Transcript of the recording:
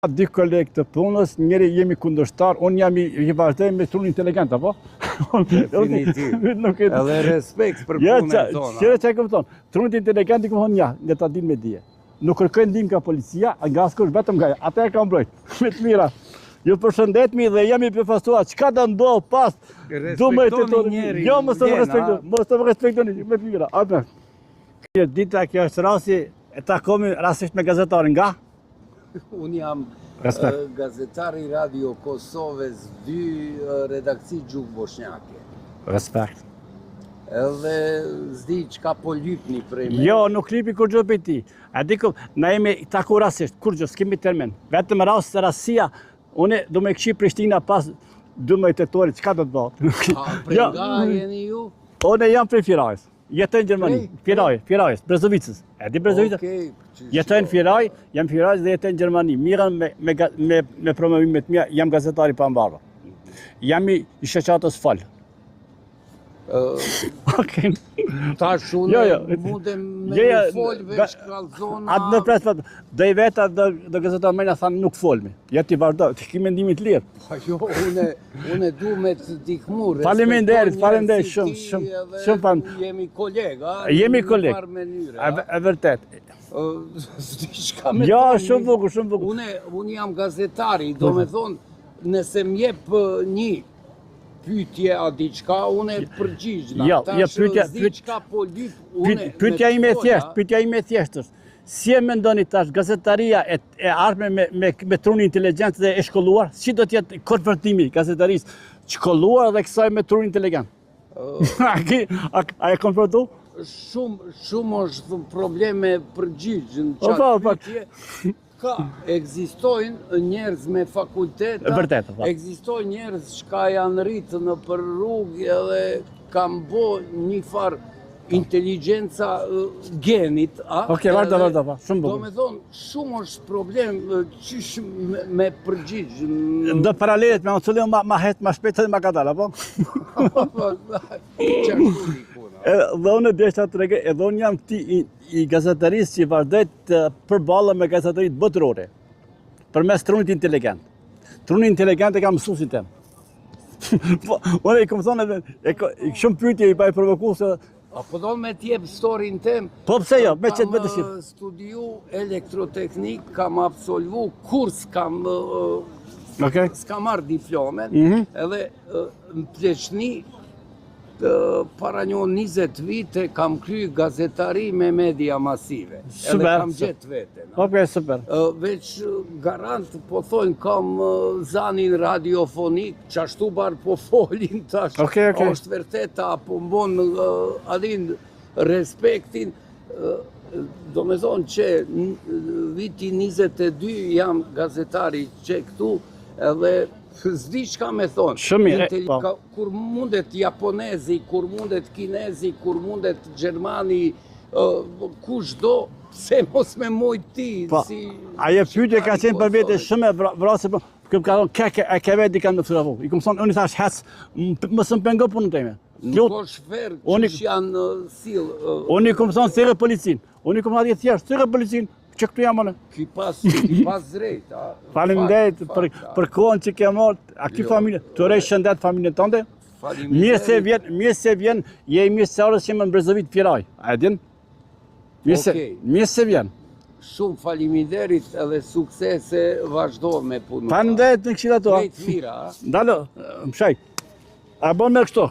Dy kolegë të punës, njëri jemi kundërshtar, unë jam i vazhdoj me trunin inteligent, apo? Definitiv. Edhe respekt për punën tonë. Qëre që e këmë thonë, trunin inteligent i këmë thonë ne ta din me dije. Nuk kërkojnë ndim nga policia, nga askush vetëm nga ata e kam mbrojt, me të mira. Ju përshëndetmi dhe jemi përfasua, qka të ndohë pas, Respektoni njeri. Jo, mos të më respektoni, me të mira. Atë. Dita kjo është rasti, e takomi rastisht me gazetarin nga? Unë jam gazetari Radio Kosovës 2 redaksi Gjukë Bosnjake. Respekt. Edhe zdi qka po lypni prej me. Jo, nuk lipi kur gjë për ti. A diku, na jemi taku rastisht, kur gjë, s'kemi termin. Vetëm rast se rastia, une do me këshi Prishtina pas 12 tetorit, qka do të bëhë? Prej nga jeni ju? Une jam prej Firajës. Jetoj në Gjermani, Firajës, Brezovicës. E di Brezovicës? Jetoj në Firaj, jam Firajës dhe jetoj në Gjermani. Mirën me promovimet mija, jam gazetari pa mbarë. Jam i sheqatës falë. Tash unë mundem me folë veç kalzona... Atë në presë, dhe i veta dhe gazetarë mena thanë nuk folmi. Ja ti vazhdo, ti ki mendimit lirë. Jo, une du me të dikmur. Faleminderit, shumë fanë. Jemi kolega. Jemi kolegë, e vërtet. Jo, shumë bukur. Unë jam gazetari, do me thonë, nëse m'jep një pytje a diqka, unë e përgjigjna. Tash diqka po lyp, unë... Pytja ime thjesht është, si e mendoni tash gazetaria e ardhme me trunin inteligent dhe e shkolluar, si do t'jetë konvertimi gazetarisë shkolluar dhe kësaj me trunin inteligent? A e konvertu? Shumë është probleme përgjigjë në qatë pytje. Ekzistojnë njerëz me fakulteta, ekzistojnë njerëz që janë rritë në për rrugë edhe kam bo një farë inteligjenca genit. Oke, vazhdo, shumë bukur. Do me thonë, shumë është problem qysh me përgjigjë. Ndë paralelet me unë ma hetë, ma shpetë dhe ma katala, po? Dhe unë e deshta të rege, edhe unë jam këti i gazetarisë që i vazhdojt përballa me gazetarit botërore, për mes trunit inteligent. Trunit inteligent e kam mësusin tem. Unë i këmë thonë, shumë pyetje i pa i provoku se... Po do me t'jep storin tem... Po pse jo, me qëtë bëtë shqipë. Kam studiu elektroteknik, kam absolvu kurs, s'kam marrë diplomen, edhe në Pleqni, para një 20 vite kam kry gazetari me media masive. Edhe kam gjetë vetën. Ok, super. Veç garant po thonë kam zanin radiofonik, qashtu barë po folin tash. Është vërteta, po mbon adin respektin. Do me thonë që viti 22 jam gazetari që këtu edhe zdi qka me thonë, kur mundet japonezi, kur mundet kinezi, kur mundet gjermani, kush do, se mos me mojt ti. Aje pyetje ka qenë për vete shumë e vrasë, këmë ka thonë, e ke veti ka në fëravu. I këmë thonë, unë i thash, hec, mësë më pengo punën teme. Nuk është ferë që janë silë. Unë i këmë thonë, thire policin. Unë i këmë thonë, thjesht, thire policin. Që këtu jam anë? Ki pas drejt. Faleminderit për kohën që ke marrë. A ki familje? Të rej shëndet familjen tënde? Mirë se vjen, je i mirësarës që më në Brezovit Firaj. A e din? Mirë se vjen. Shumë faleminderit edhe suksese vazhdo me punu. Faleminderit në këshilla tua. Drejt mira. Dalo, më shaj. A bon me kështu.